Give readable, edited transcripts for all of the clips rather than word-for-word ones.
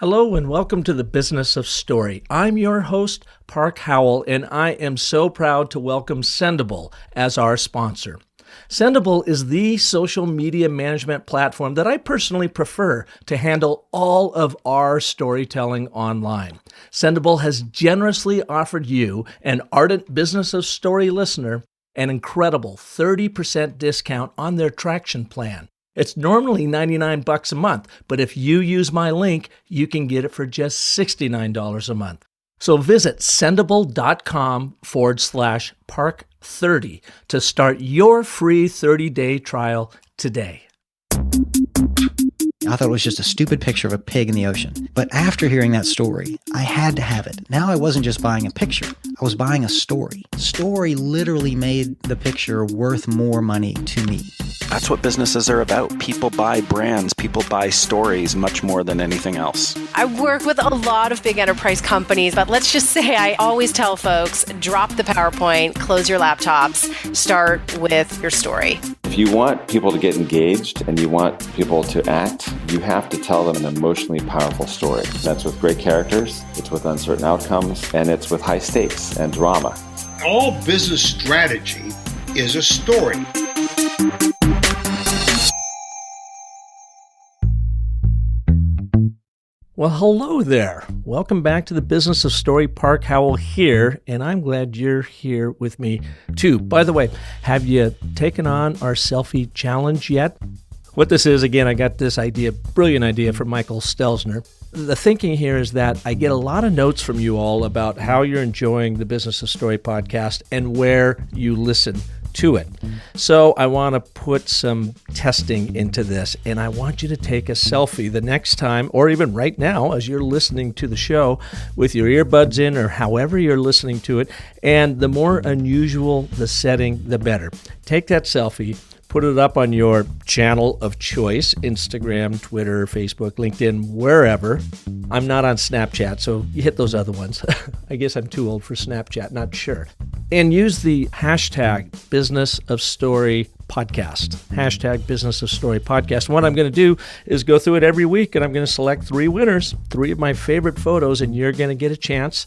Hello and welcome to the Business of Story. I'm your host, Park Howell, and I am so proud to welcome Sendable as our sponsor. Sendable is the social media management platform that I personally prefer to handle all of our storytelling online. Sendable has generously offered you, an ardent Business of Story listener, an incredible 30% discount on their traction plan. It's normally $99 a month, but if you use my link, you can get it for just $69 a month. So visit sendable.com/park30 to start your free 30-day trial today. I thought it was just a stupid picture of a pig in the ocean. But after hearing that story, I had to have it. Now I wasn't just buying a picture, I was buying a story. Story literally made the picture worth more money to me. That's what businesses are about. People buy brands, people buy stories much more than anything else. I work with a lot of big enterprise companies, but let's just say I always tell folks, drop the PowerPoint, close your laptops, start with your story. If you want people to get engaged and you want people to act, you have to tell them an emotionally powerful story. That's with great characters, it's with uncertain outcomes, and it's with high stakes and drama. All business strategy is a story. Well, hello there. Welcome back to the Business of Story. Park Howell here, and I'm glad you're here with me too. By the way, have you taken on our selfie challenge yet? What this is, again, I got this brilliant idea from Michael Stelzner. The thinking here is that I get a lot of notes from you all about how you're enjoying the Business of Story podcast and where you listen to it. So I want to put some testing into this, and I want you to take a selfie the next time, or even right now as you're listening to the show with your earbuds in or however you're listening to it. And the more unusual the setting, the better. Take that selfie, put it up on your channel of choice, Instagram, Twitter, Facebook, LinkedIn, wherever. I'm not on Snapchat, so you hit those other ones. I guess I'm too old for Snapchat, not sure. And use the hashtag Business of Story Podcast. Hashtag Business of Story Podcast. What I'm going to do is go through it every week, and I'm going to select 3 winners, 3 of my favorite photos, and you're going to get a chance,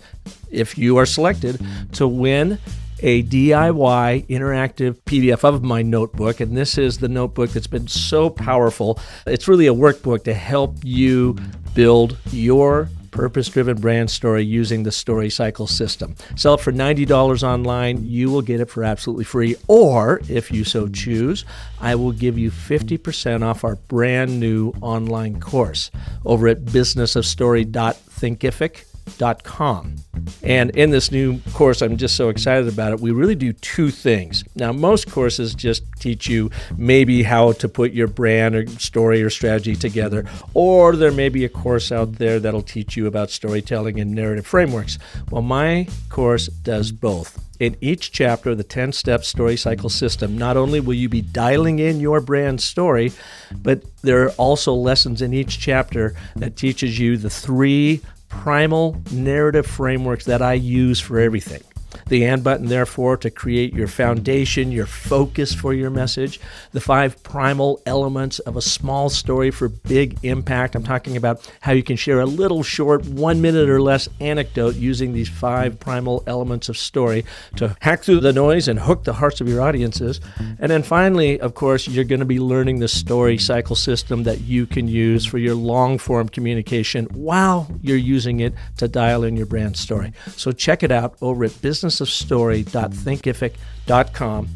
if you are selected, to win a DIY interactive PDF of my notebook. And this is the notebook that's been so powerful. It's really a workbook to help you build your purpose-driven brand story using the story cycle system. Sell it for $90 online. You will get it for absolutely free. Or if you so choose, I will give you 50% off our brand new online course over at businessofstory.thinkific.com. And in this new course, I'm just so excited about it. We really do 2 things. Now, most courses just teach you maybe how to put your brand or story or strategy together, or there may be a course out there that'll teach you about storytelling and narrative frameworks. Well, my course does both. In each chapter of the 10-step story cycle system, not only will you be dialing in your brand story, but there are also lessons in each chapter that teaches you the 3 primal narrative frameworks that I use for everything. The and button, therefore, to create your foundation, your focus for your message. The 5 primal elements of a small story for big impact. I'm talking about how you can share a little short 1 minute or less anecdote using these 5 primal elements of story to hack through the noise and hook the hearts of your audiences. And then finally, of course, you're going to be learning the story cycle system that you can use for your long-form communication while you're using it to dial in your brand story. So check it out over at businessofstory.thinkific.com.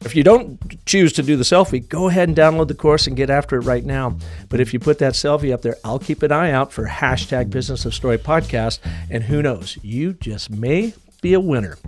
If you don't choose to do the selfie, go ahead and download the course and get after it right now. But if you put that selfie up there, I'll keep an eye out for hashtag Business of Story Podcast. And who knows, you just may be a winner.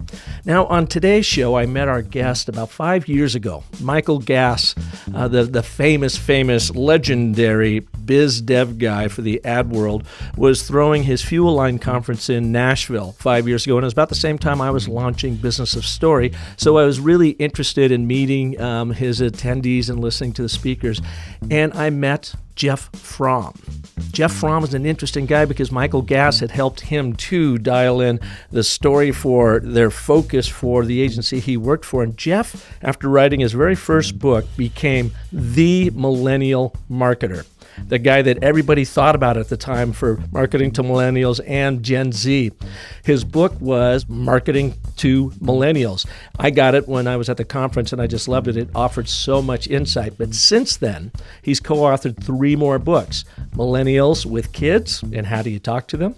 Now, on today's show, I met our guest about 5 years ago, Michael Gass, the famous, legendary biz dev guy for the ad world, was throwing his Fuel Line conference in Nashville 5 years ago, and it was about the same time I was launching Business of Story. So I was really interested in meeting his attendees and listening to the speakers, and I met Jeff Fromm. Jeff Fromm is an interesting guy because Michael Gass had helped him to dial in the story for their focus for the agency he worked for. And Jeff, after writing his very first book, became the millennial marketer. the guy that everybody thought about at the time for marketing to millennials and Gen Z. His book was Marketing to Millennials. I got it when I was at the conference and I just loved it. It offered so much insight. But since then, he's co-authored 3 more books: Millennials with Kids and How Do You Talk to Them?,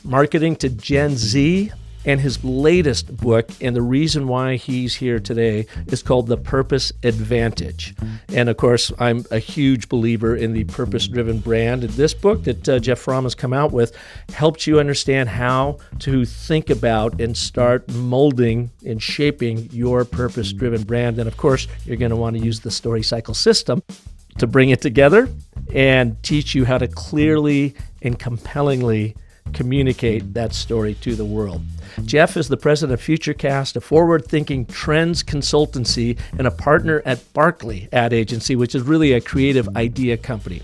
Marketing to Gen Z, and his latest book, and the reason why he's here today, is called The Purpose Advantage. And of course, I'm a huge believer in the purpose-driven brand. And this book that Jeff Fromm has come out with helps you understand how to think about and start molding and shaping your purpose-driven brand. And of course, you're going to want to use the story cycle system to bring it together and teach you how to clearly and compellingly communicate that story to the world. Jeff is the president of FutureCast, a forward-thinking trends consultancy and a partner at Barkley Ad Agency, which is really a creative idea company.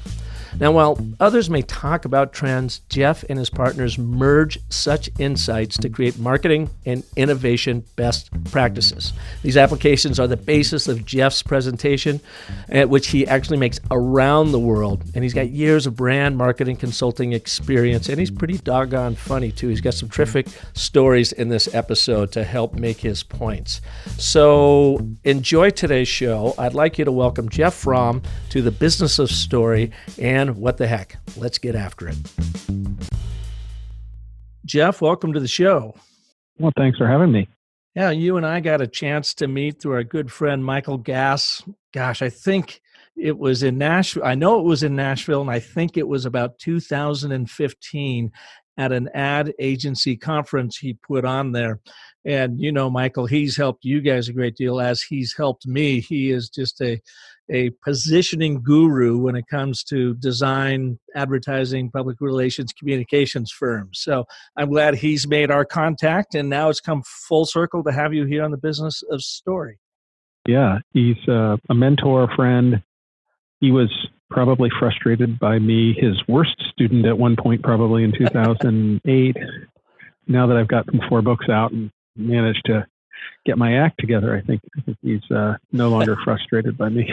Now, while others may talk about trends, Jeff and his partners merge such insights to create marketing and innovation best practices. These applications are the basis of Jeff's presentation, which he actually makes around the world. And he's got years of brand marketing consulting experience, and he's pretty doggone funny, too. He's got some terrific stories in this episode to help make his points. So enjoy today's show. I'd like you to welcome Jeff Fromm to the Business of Story. And what the heck? Let's get after it. Jeff, welcome to the show. Well, thanks for having me. Yeah, you and I got a chance to meet through our good friend Michael Gass. Gosh, I think it was in Nashville. I know it was in Nashville, and I think it was about 2015 at an ad agency conference he put on there. And you know, Michael, he's helped you guys a great deal as he's helped me. He is just a positioning guru when it comes to design, advertising, public relations, communications firms. So I'm glad he's made our contact, and now it's come full circle to have you here on the Business of Story. Yeah, he's a mentor, a friend. He was probably frustrated by me, his worst student at one point, probably in 2008. Now that I've gotten 4 books out and managed to get my act together, I think he's no longer frustrated by me.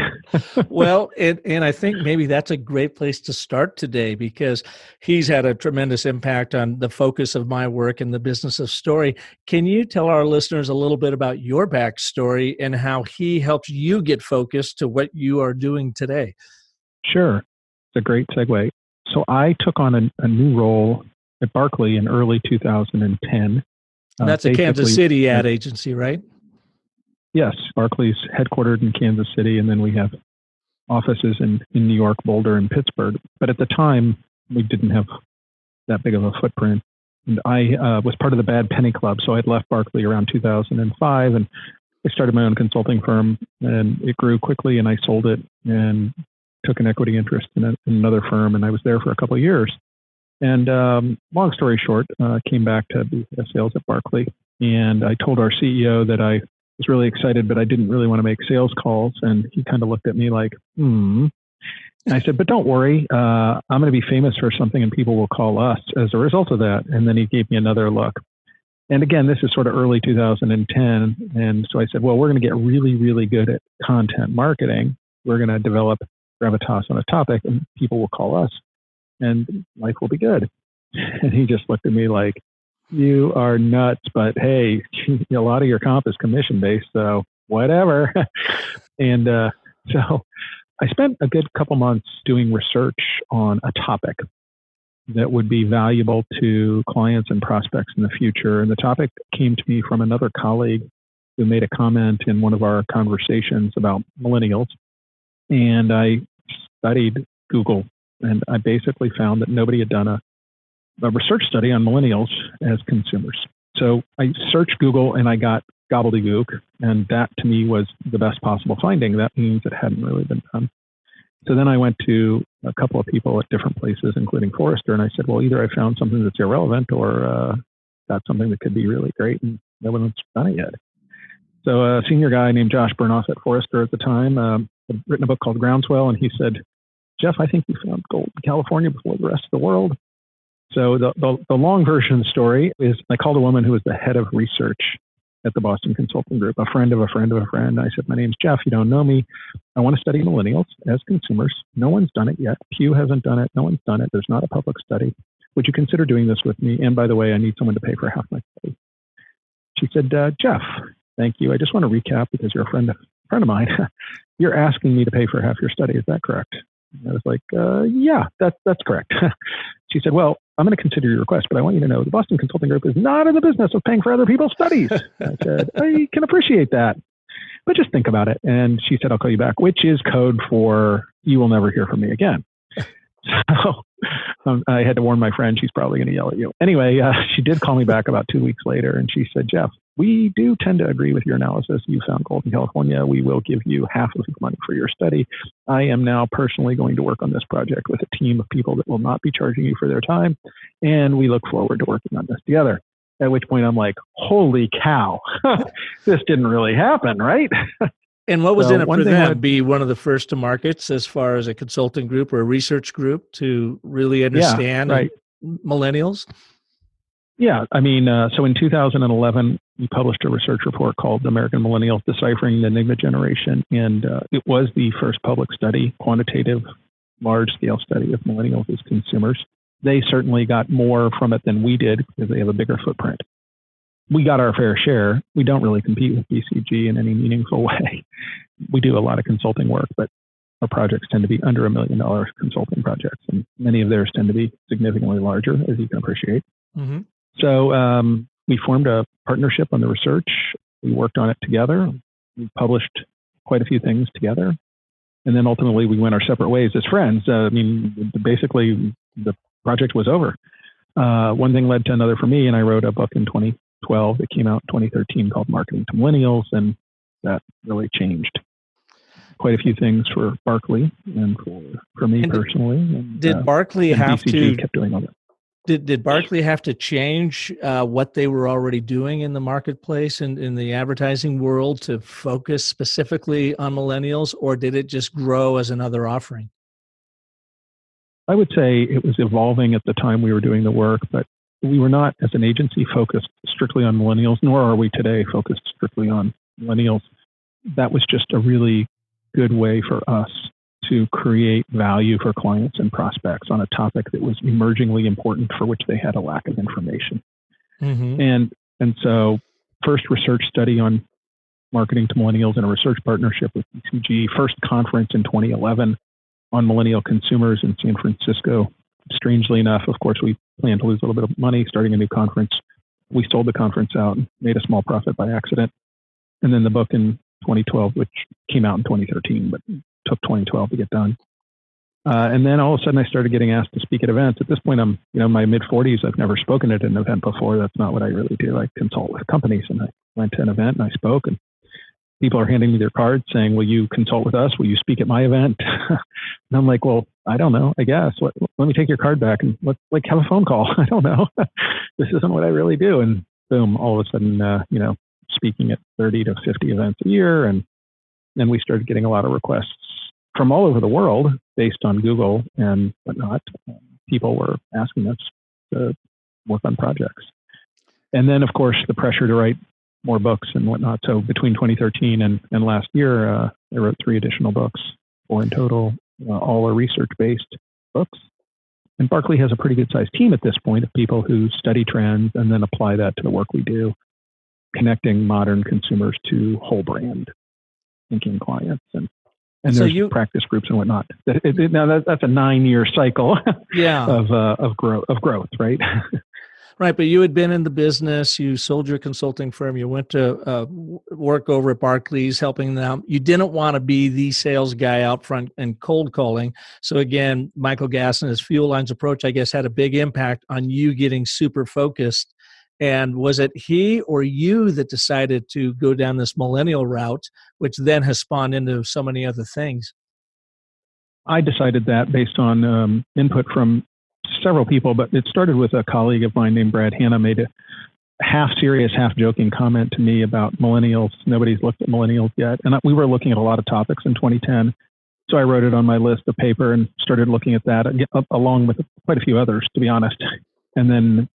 Well, and I think maybe that's a great place to start today, because he's had a tremendous impact on the focus of my work in the Business of Story. Can you tell our listeners a little bit about your backstory and how he helps you get focused to what you are doing today? Sure. It's a great segue. So I took on a new role at Barkley in early 2010. And that's a Kansas City ad agency, right? Yes. Barkley's headquartered in Kansas City, and then we have offices in New York, Boulder, and Pittsburgh. But at the time, we didn't have that big of a footprint. And I was part of the Bad Penny Club, so I'd left Barkley around 2005, and I started my own consulting firm, and it grew quickly, and I sold it and took an equity interest in another firm, and I was there for a couple of years. And long story short, came back to be head of sales at Barkley, and I told our CEO that I was really excited, but I didn't really want to make sales calls, and he kind of looked at me like, And I said, but don't worry, I'm going to be famous for something, and people will call us as a result of that. And then he gave me another look. And again, this is sort of early 2010, and so I said, well, we're going to get really, really good at content marketing. We're going to develop gravitas on a topic, and people will call us, and life will be good. And he just looked at me like, you are nuts, but hey, a lot of your comp is commission-based, so whatever. And so I spent a good couple months doing research on a topic that would be valuable to clients and prospects in the future. And the topic came to me from another colleague who made a comment in one of our conversations about millennials. And I studied Google, and I basically found that nobody had done a research study on millennials as consumers. So I searched Google and I got gobbledygook, and that to me was the best possible finding. That means it hadn't really been done. So then I went to a couple of people at different places, including Forrester, and I said, well, either I found something that's irrelevant or got something that could be really great, and no one's done it yet. So a senior guy named Josh Burnoff at Forrester at the time had written a book called Groundswell, and he said, Jeff, I think you found gold in California before the rest of the world. So the long version of the story is I called a woman who was the head of research at the Boston Consulting Group, a friend of a friend of a friend. I said, my name's Jeff. You don't know me. I want to study millennials as consumers. No one's done it yet. Pew hasn't done it. No one's done it. There's not a public study. Would you consider doing this with me? And by the way, I need someone to pay for half my study. She said, Jeff, thank you. I just want to recap because you're a friend of mine. You're asking me to pay for half your study. Is that correct? And I was like, yeah, that's correct. She said, well, I'm going to consider your request, but I want you to know the Boston Consulting Group is not in the business of paying for other people's studies. I said, I can appreciate that, but just think about it. And she said, I'll call you back, which is code for you will never hear from me again. So I had to warn my friend, she's probably going to yell at you. Anyway, she did call me back about 2 weeks later, and she said, Jeff, we do tend to agree with your analysis. You found gold in California. We will give you half of the money for your study. I am now personally going to work on this project with a team of people that will not be charging you for their time, and we look forward to working on this together. At which point I'm like, holy cow, this didn't really happen, right? And what was in it for them? Be one of the first to markets as far as a consulting group or a research group to really understand millennials? Yeah. I mean, so in 2011, we published a research report called American Millennials Deciphering the Enigma Generation. And it was the first public study, quantitative, large-scale study of millennials as consumers. They certainly got more from it than we did because they have a bigger footprint. We got our fair share. We don't really compete with BCG in any meaningful way. We do a lot of consulting work, but our projects tend to be under $1 million consulting projects, and many of theirs tend to be significantly larger, as you can appreciate. Mm-hmm. So we formed a partnership on the research. We worked on it together. We published quite a few things together. And then ultimately we went our separate ways as friends. Basically the project was over. One thing led to another for me, and I wrote a book in 2012 that came out in 2013 called Marketing to Millennials, and that really changed quite a few things for Barclay and for me personally. And, did Barclay have BCG to kept doing all that? Did Barclay have to change what they were already doing in the marketplace and in the advertising world to focus specifically on millennials, or did it just grow as another offering? I would say it was evolving at the time we were doing the work, but we were not, as an agency, focused strictly on millennials, nor are we today focused strictly on millennials. That was just a really good way for us to create value for clients and prospects on a topic that was emergingly important for which they had a lack of information. Mm-hmm. And so first research study on marketing to millennials in a research partnership with BCG, first conference in 2011 on millennial consumers in San Francisco. Strangely enough, of course, we planned to lose a little bit of money starting a new conference. We sold the conference out and made a small profit by accident. And then the book in 2012, which came out in 2013, but took 2012 to get done. And then all of a sudden I started getting asked to speak at events. At this point, I'm in my mid-40s. I've never spoken at an event before. That's not what I really do. I consult with companies, and I went to an event and I spoke, and people are handing me their cards saying, will you consult with us? Will you speak at my event? And I'm like, well, I don't know, I guess. Let me take your card back and let's have a phone call. I don't know. This isn't what I really do. And boom, all of a sudden, speaking at 30 to 50 events a year. And then we started getting a lot of requests from all over the world based on Google and whatnot. People were asking us to work on projects. And then, of course, the pressure to write more books and whatnot. So between 2013 and last year, I wrote 3 additional books, 4 in total. All are research-based books. And Barclay has a pretty good-sized team at this point of people who study trends and then apply that to the work we do, connecting modern consumers to whole brand thinking clients. And so there's practice groups and whatnot. Now that's a 9-year cycle of growth, right? Right, but you had been in the business, you sold your consulting firm, you went to work over at Barclays, helping them. You didn't want to be the sales guy out front and cold calling. So again, Michael Gass and his Fuel Lines approach, I guess, had a big impact on you getting super focused. And was it he or you that decided to go down this millennial route, which then has spawned into so many other things? I decided that based on input from several people, but it started with a colleague of mine named Brad Hanna made a half serious, half joking comment to me about millennials. Nobody's looked at millennials yet. And we were looking at a lot of topics in 2010. So I wrote it on my list of paper and started looking at that along with quite a few others, to be honest. And then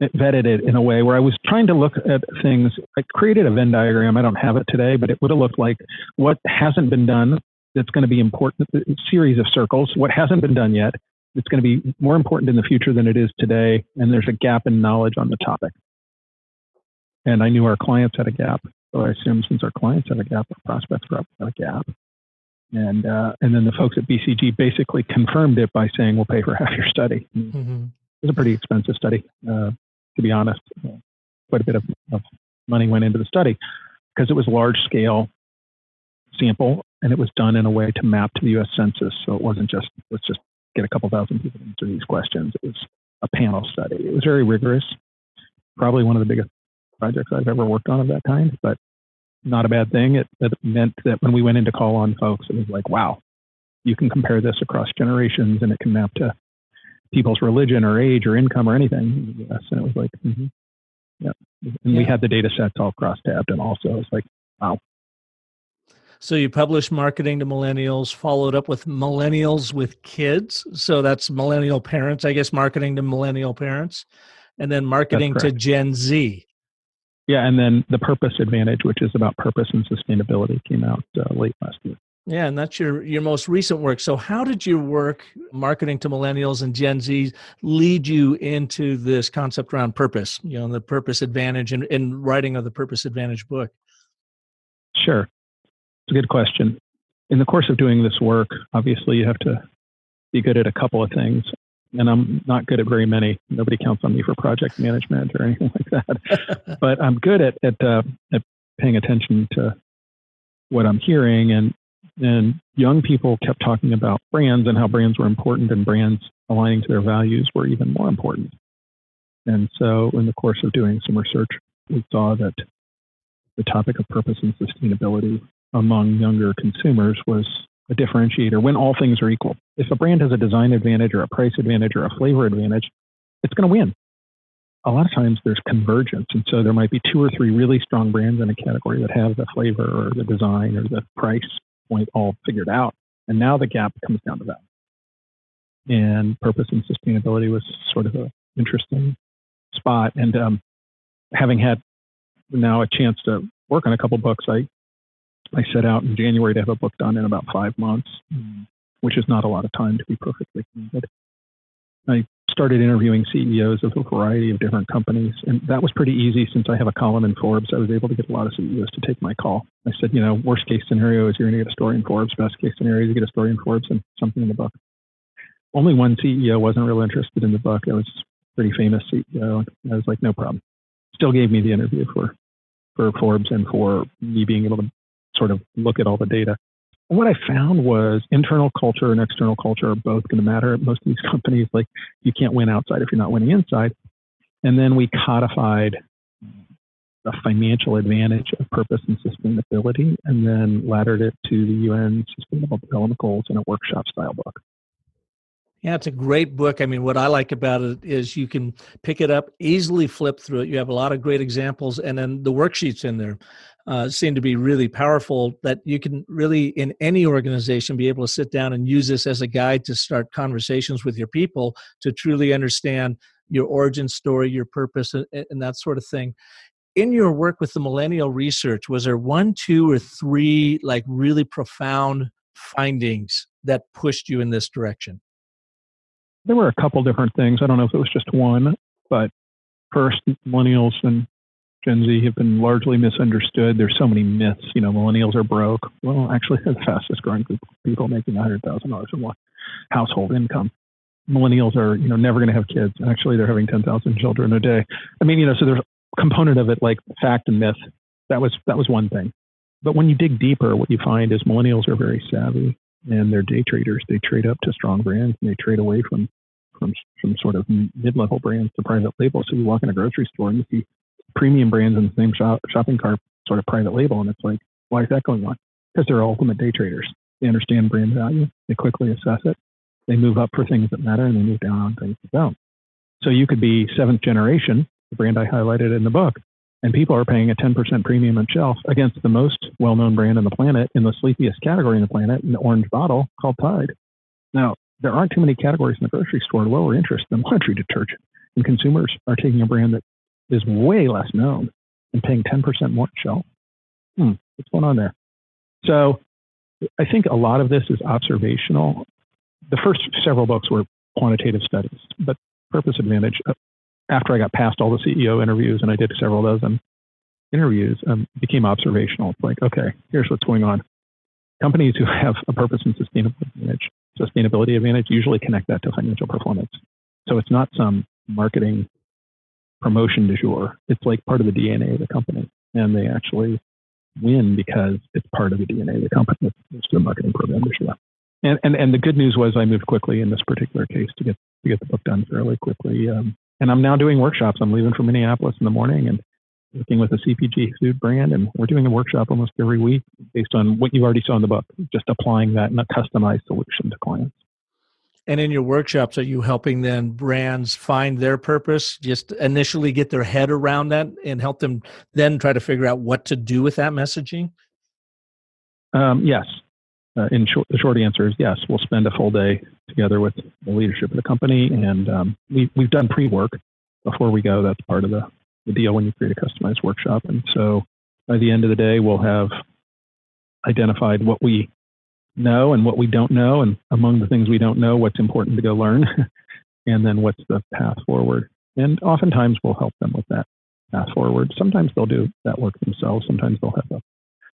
vetted it in a way where I was trying to look at things. I created a Venn diagram. I don't have it today, but it would have looked like what hasn't been done that's going to be important, a series of circles, what hasn't been done yet, it's going to be more important in the future than it is today, and there's a gap in knowledge on the topic. And I knew our clients had a gap, so I assumed since our clients have a gap, our prospects have a gap. And then the folks at BCG basically confirmed it by saying, we'll pay for half your study. Mm-hmm. It was a pretty expensive study, to be honest. Quite a bit of money went into the study because it was large scale sample, and it was done in a way to map to the U.S. Census. So it wasn't just, let's just get a couple thousand people to answer these questions. It was a panel study. It was very rigorous, probably one of the biggest projects I've ever worked on of that kind, but not a bad thing. It meant that when we went in to call on folks, it was like, wow, you can compare this across generations, and it can map to people's religion or age or income or anything. Yes, and it was like, yeah. And we had the data sets all cross-tabbed, and also it was like, wow. So you published Marketing to Millennials, followed up with Millennials with Kids. So that's millennial parents, I guess, marketing to millennial parents, and then marketing to Gen Z. Yeah, and then The Purpose Advantage, which is about purpose and sustainability, came out late last year. Yeah, and that's your most recent work. So how did your work, marketing to millennials and Gen Z, lead you into this concept around purpose, the Purpose Advantage and writing of the Purpose Advantage book? Sure. It's a good question. In the course of doing this work, obviously you have to be good at a couple of things, and I'm not good at very many. Nobody counts on me for project management or anything like that. But I'm good at paying attention to what I'm hearing, and young people kept talking about brands and how brands were important, and brands aligning to their values were even more important. And so in the course of doing some research, we saw that the topic of purpose and sustainability among younger consumers was a differentiator when all things are equal. If a brand has a design advantage or a price advantage or a flavor advantage, it's going to win. A lot of times there's convergence. And so there might be 2 or 3 really strong brands in a category that have the flavor or the design or the price point all figured out. And now the gap comes down to that. And purpose and sustainability was sort of an interesting spot. And having had now a chance to work on a couple books, I set out in January to have a book done in about 5 months, which is not a lot of time, to be perfectly candid. I started interviewing CEOs of a variety of different companies, and that was pretty easy since I have a column in Forbes. I was able to get a lot of CEOs to take my call. I said, worst case scenario is you're going to get a story in Forbes. Best case scenario is you get a story in Forbes and something in the book. Only one CEO wasn't real interested in the book. It was a pretty famous CEO. I was like, no problem. Still gave me the interview for Forbes and for me being able to sort of look at all the data. And what I found was internal culture and external culture are both going to matter at most of these companies. Like, you can't win outside if you're not winning inside. And then we codified the financial advantage of purpose and sustainability, and then laddered it to the UN Sustainable Development Goals in a workshop style book. Yeah, it's a great book. I mean, what I like about it is you can pick it up, easily flip through it. You have a lot of great examples, and then the worksheets in there seem to be really powerful, that you can really, in any organization, be able to sit down and use this as a guide to start conversations with your people to truly understand your origin story, your purpose, and that sort of thing. In your work with the millennial research, was there 1, 2, or 3 like really profound findings that pushed you in this direction? There were a couple different things. I don't know if it was just one, but first, millennials and Gen Z have been largely misunderstood. There's so many myths. Millennials are broke. Well, actually, they're the fastest growing group of people making $100,000 or more household income. Millennials are, never going to have kids. Actually, they're having 10,000 children a day. I mean, so there's a component of it like fact and myth. That was one thing. But when you dig deeper, what you find is millennials are very savvy, and they're day traders. They trade up to strong brands, and they trade away from sort of mid-level brands to private label. So you walk in a grocery store and you see premium brands in the same shopping cart, sort of private label, and it's like, why is that going on? Because they're ultimate day traders. They understand brand value. They quickly assess it. They move up for things that matter, and they move down on things that don't. So you could be 7th generation, the brand I highlighted in the book, and people are paying a 10% premium on shelf against the most well-known brand on the planet in the sleepiest category on the planet, in the orange bottle called Tide. Now, there aren't too many categories in the grocery store lower interest than laundry detergent. And consumers are taking a brand that is way less known and paying 10% more at shelf. What's going on there? So I think a lot of this is observational. The first several books were quantitative studies, but Purpose Advantage, after I got past all the CEO interviews and I did several dozen interviews, became observational. It's like, okay, here's what's going on. Companies who have a purpose and sustainability advantage usually connect that to financial performance. So it's not some marketing promotion du jour. It's like part of the DNA of the company. And they actually win because it's part of the DNA of the company. It's the marketing program du jour. And the good news was I moved quickly in this particular case to get the book done fairly quickly. And I'm now doing workshops. I'm leaving for Minneapolis in the morning and working with a CPG food brand. And we're doing a workshop almost every week based on what you already saw in the book, just applying that in a customized solution to clients. And in your workshops, are you helping then brands find their purpose, just initially get their head around that and help them then try to figure out what to do with that messaging? Yes. The short answer is yes. We'll spend a full day together with the leadership of the company, and we've done pre-work before we go. That's part of the deal when you create a customized workshop. And so by the end of the day, we'll have identified what we know and what we don't know, and among the things we don't know, what's important to go learn, and then what's the path forward. And oftentimes we'll help them with that path forward. Sometimes they'll do that work themselves. Sometimes they'll have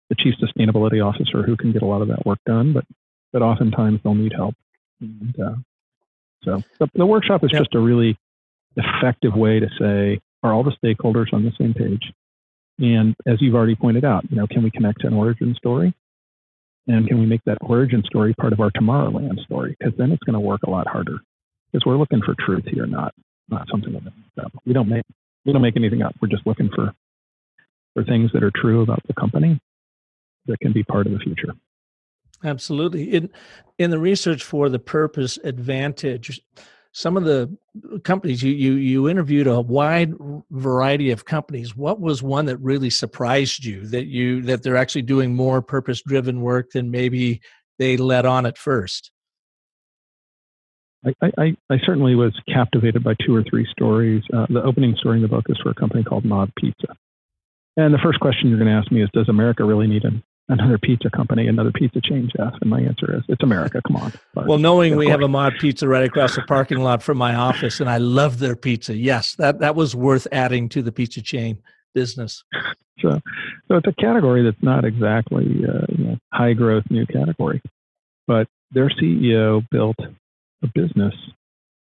the chief sustainability officer who can get a lot of that work done, but oftentimes they'll need help. And so the workshop is just a really effective way to say, are all the stakeholders on the same page? And as you've already pointed out, can we connect to an origin story? And can we make that origin story part of our Tomorrowland story? Because then it's going to work a lot harder. Because we're looking for truth here, not something that we don't make anything up. We're just looking for things that are true about the company that can be part of the future. Absolutely. In the research for the Purpose Advantage, some of the companies you interviewed a wide variety of companies. What was one that really surprised you that they're actually doing more purpose-driven work than maybe they let on at first? I certainly was captivated by two or three stories. The opening story in the book is for a company called Mod Pizza. And the first question you're going to ask me is, does America really need another pizza company, another pizza chain, Jeff? And my answer is, it's America. Come on. Well, knowing we have a Mod Pizza right across the parking lot from my office, and I love their pizza. Yes, that was worth adding to the pizza chain business. So it's a category that's not exactly high growth new category, but their CEO built a business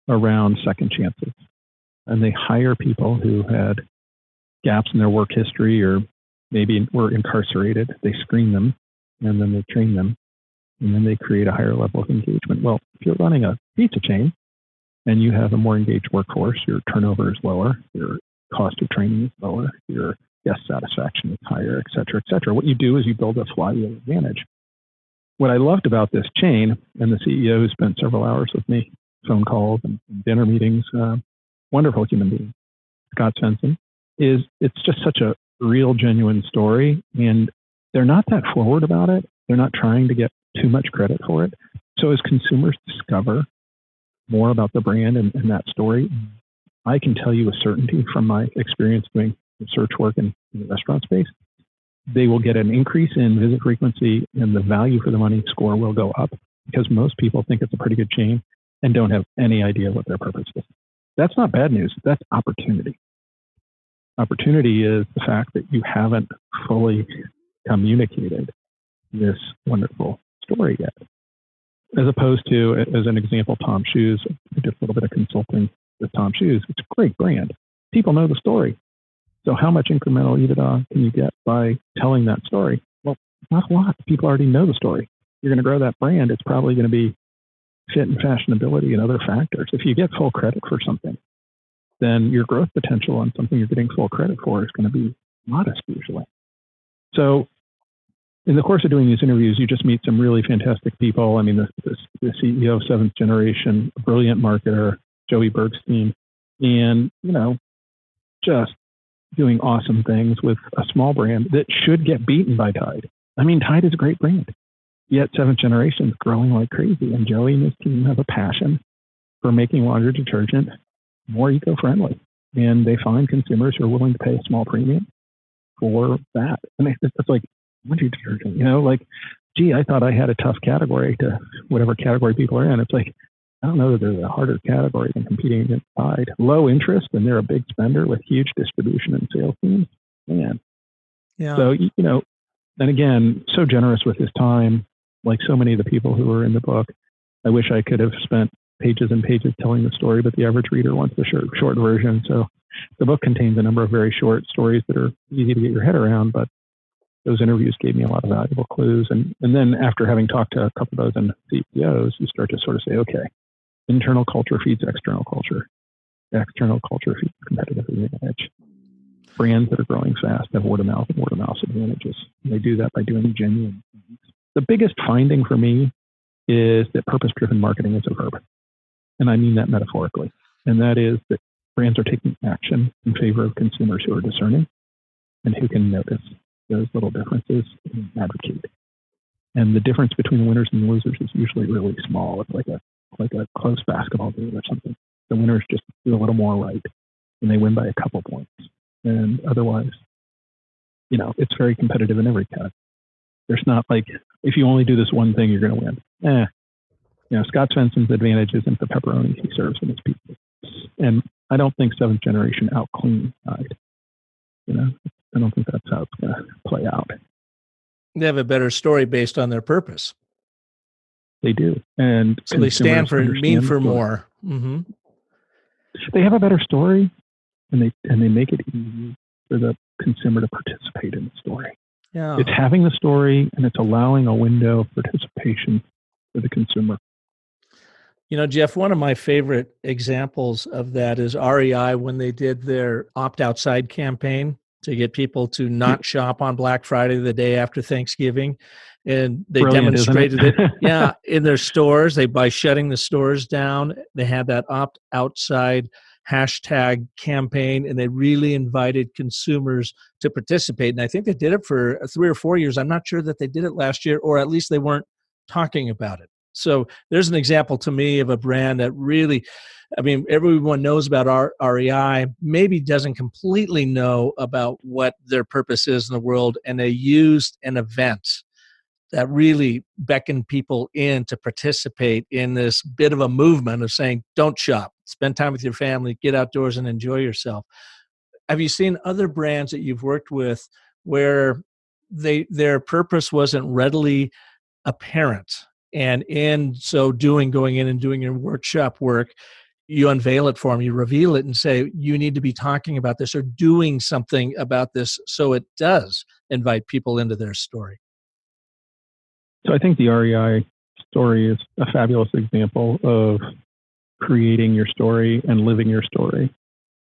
around second chances, and they hire people who had gaps in their work history or maybe were incarcerated. They screen them, and then they train them, and then they create a higher level of engagement. Well, if you're running a pizza chain and you have a more engaged workforce, your turnover is lower, your cost of training is lower, your guest satisfaction is higher, et cetera, et cetera. What you do is you build a flywheel advantage. What I loved about this chain, and the CEO who spent several hours with me, phone calls and dinner meetings, wonderful human being, Scott Svensson, is it's just such a real, genuine story. And they're not that forward about it. They're not trying to get too much credit for it. So as consumers discover more about the brand and that story, I can tell you with certainty from my experience doing research work in the restaurant space, they will get an increase in visit frequency, and the value for the money score will go up because most people think it's a pretty good chain and don't have any idea what their purpose is. That's not bad news. That's opportunity. Opportunity is the fact that you haven't fully communicated this wonderful story yet. As opposed to, as an example, Tom Shoes. I did a little bit of consulting with Tom Shoes. It's a great brand. People know the story. So how much incremental EBITDA can you get by telling that story? Well, not a lot. People already know the story. You're going to grow that brand. It's probably going to be fit and fashionability and other factors. If you get full credit for something, then your growth potential on something you're getting full credit for is going to be modest usually. So in the course of doing these interviews, you just meet some really fantastic people. I mean, the CEO of Seventh Generation, a brilliant marketer, Joey Bergstein, and, just doing awesome things with a small brand that should get beaten by Tide. I mean, Tide is a great brand, yet Seventh Generation is growing like crazy. And Joey and his team have a passion for making laundry detergent more eco-friendly. And they find consumers who are willing to pay a small premium for that. And it's like laundry detergent, like, gee, I thought I had a tough category to whatever category people are in. It's like, I don't know that there's a harder category than competing against Tide. Low interest, and they're a big spender with huge distribution and sales teams. Man. Yeah. So, and again, so generous with his time, like so many of the people who were in the book. I wish I could have spent pages and pages telling the story, but the average reader wants the short version. So the book contains a number of very short stories that are easy to get your head around, but those interviews gave me a lot of valuable clues. And then after having talked to a couple dozen CEOs, you start to sort of say, okay, internal culture feeds external culture. External culture feeds competitive advantage. Brands that are growing fast have word of mouth advantages. And they do that by doing genuine things. The biggest finding for me is that purpose-driven marketing is a verb. And I mean that metaphorically. And that is that brands are taking action in favor of consumers who are discerning and who can notice those little differences and advocate. And the difference between the winners and the losers is usually really small. It's like a close basketball game or something. The winners just do a little more right, and they win by a couple points. And otherwise, it's very competitive in every category. There's not like, if you only do this one thing, you're going to win. Scott Svensson's advantage isn't the pepperoni he serves in his pizza. And I don't think seventh generation out-clean Tide. I don't think that's how it's going to play out. They have a better story based on their purpose. They do. And so they stand for more. Mm-hmm. They have a better story, and they make it easy for the consumer to participate in the story. Yeah. It's having the story, and it's allowing a window of participation for the consumer. Jeff, one of my favorite examples of that is REI when they did their Opt Outside campaign to get people to not shop on Black Friday the day after Thanksgiving. And they demonstrated it in their stores. By shutting the stores down, they had that Opt Outside hashtag campaign, and they really invited consumers to participate. And I think they did it for 3 or 4 years. I'm not sure that they did it last year, or at least they weren't talking about it. So there's an example to me of a brand that really, everyone knows about REI, maybe doesn't completely know about what their purpose is in the world, and they used an event that really beckoned people in to participate in this bit of a movement of saying, don't shop, spend time with your family, get outdoors and enjoy yourself. Have you seen other brands that you've worked with where their purpose wasn't readily apparent? And in so doing, going in and doing your workshop work, you unveil it for them, you reveal it and say, you need to be talking about this or doing something about this so it does invite people into their story. So I think the REI story is a fabulous example of creating your story and living your story.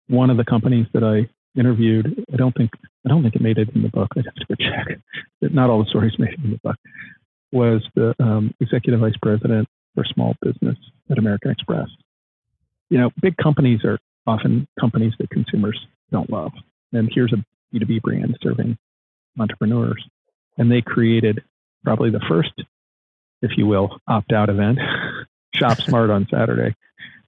One of the companies that I interviewed, I don't think it made it in the book. I have to go check. Not all the stories made it in the book. Was the executive vice president for small business at American Express. Big companies are often companies that consumers don't love. And here's a B2B brand serving entrepreneurs. And they created probably the first, if you will, opt-out event, Shop Smart on Saturday.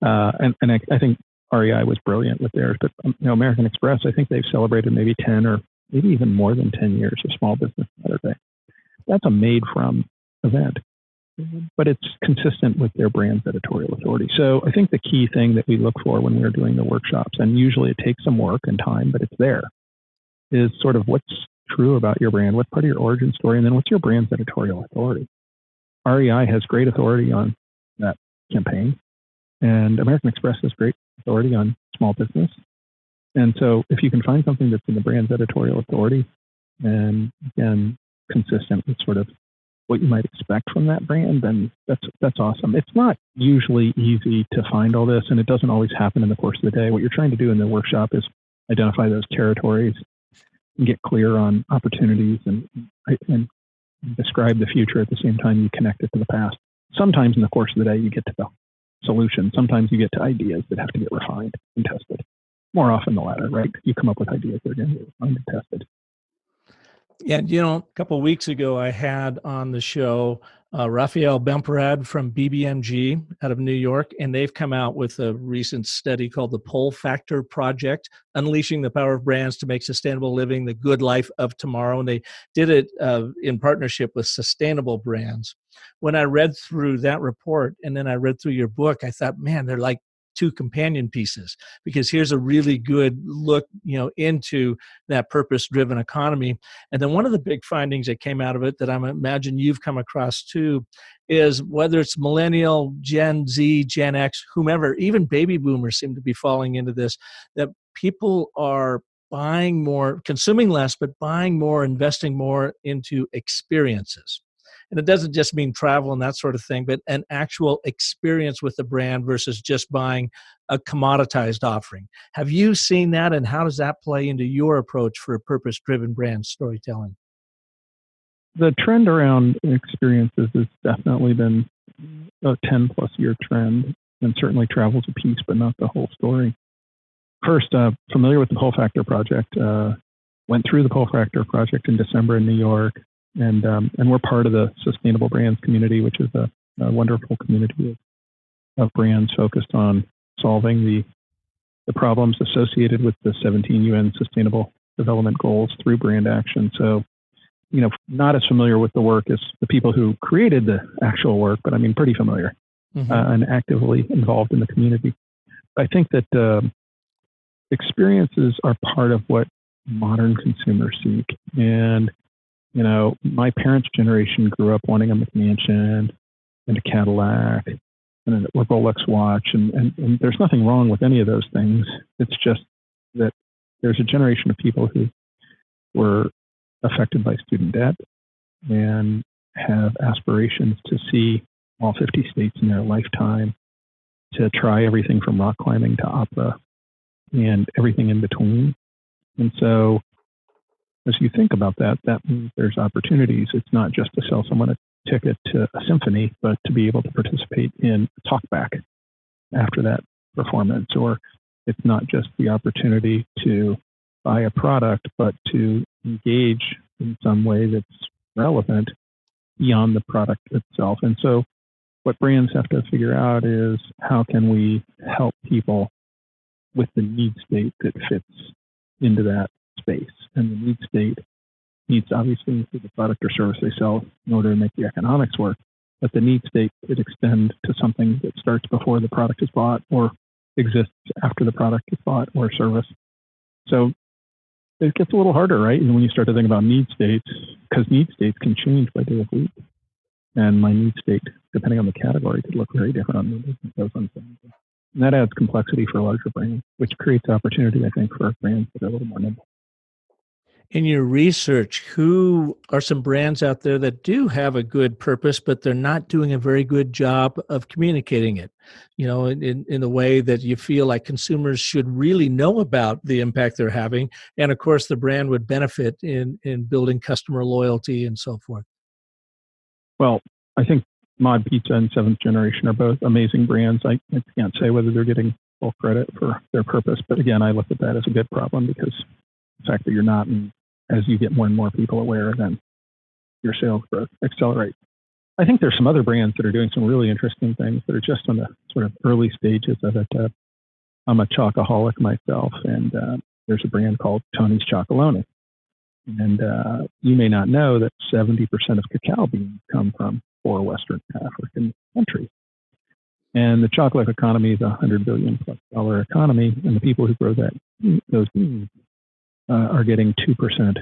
And I think REI was brilliant with theirs. But American Express, I think they've celebrated maybe 10 or maybe even more than 10 years of Small Business Saturday. That's a made-from event, but it's consistent with their brand's editorial authority. So I think the key thing that we look for when we're doing the workshops, and usually it takes some work and time, but it's there, is sort of what's true about your brand, what's part of your origin story, and then what's your brand's editorial authority. REI has great authority on that campaign, and American Express has great authority on small business. And so if you can find something that's in the brand's editorial authority, and again, consistent with sort of what you might expect from that brand, then that's awesome. It's not usually easy to find all this, and it doesn't always happen in the course of the day. What you're trying to do in the workshop is identify those territories and get clear on opportunities and describe the future at the same time you connect it to the past. Sometimes in the course of the day, you get to the solution. Sometimes you get to ideas that have to get refined and tested. More often the latter, right? You come up with ideas that are going to get refined and tested. Yeah, a couple of weeks ago, I had on the show Raphael Bemperad from BBMG out of New York, and they've come out with a recent study called the Pull Factor Project, Unleashing the Power of Brands to Make Sustainable Living the Good Life of Tomorrow. And they did it in partnership with Sustainable Brands. When I read through that report and then I read through your book, I thought, man, they're like two companion pieces, because here's a really good look, into that purpose-driven economy. And then one of the big findings that came out of it that I imagine you've come across too is whether it's millennial, Gen Z, Gen X, whomever, even baby boomers seem to be falling into this, that people are buying more, consuming less, but buying more, investing more into experiences. And it doesn't just mean travel and that sort of thing, but an actual experience with the brand versus just buying a commoditized offering. Have you seen that, and how does that play into your approach for purpose-driven brand storytelling? The trend around experiences has definitely been a 10-plus year trend, and certainly travel's a piece, but not the whole story. First, familiar with the Pull Factor Project, went through the Pull Factor Project in December in New York. And we're part of the Sustainable Brands community, which is a wonderful community of brands focused on solving the problems associated with the 17 UN Sustainable Development Goals through brand action. So, not as familiar with the work as the people who created the actual work, but I mean, pretty familiar and actively involved in the community. I think that experiences are part of what modern consumers seek. And my parents' generation grew up wanting a McMansion and a Cadillac and a Rolex watch. And there's nothing wrong with any of those things. It's just that there's a generation of people who were affected by student debt and have aspirations to see all 50 states in their lifetime, to try everything from rock climbing to opera and everything in between. And so, as you think about that, that means there's opportunities. It's not just to sell someone a ticket to a symphony, but to be able to participate in a talkback after that performance. Or it's not just the opportunity to buy a product, but to engage in some way that's relevant beyond the product itself. And so what brands have to figure out is, how can we help people with the need state that fits into that space? And the need state needs to obviously include the product or service they sell in order to make the economics work. But the need state could extend to something that starts before the product is bought or exists after the product is bought or service. So it gets a little harder, right? And when you start to think about need states, because need states can change by day of week. And my need state, depending on the category, could look very different on Mondays and goes on Sundays. And that adds complexity for larger brands, which creates opportunity, I think, for brands that are a little more nimble. In your research, who are some brands out there that do have a good purpose, but they're not doing a very good job of communicating it, in the way that you feel like consumers should really know about the impact they're having? And of course, the brand would benefit in building customer loyalty and so forth. Well, I think Mod Pizza and Seventh Generation are both amazing brands. I can't say whether they're getting full credit for their purpose, but again, I look at that as a good problem, because the fact that you're not, and as you get more and more people aware, then your sales growth accelerates. I think there's some other brands that are doing some really interesting things that are just on the sort of early stages of it. I'm a chocoholic myself, and there's a brand called Tony's Chocolonely. And you may not know that 70% of cacao beans come from 4 Western African countries. And the chocolate economy is a $100 billion+ economy, and the people who grow those beans are getting 2%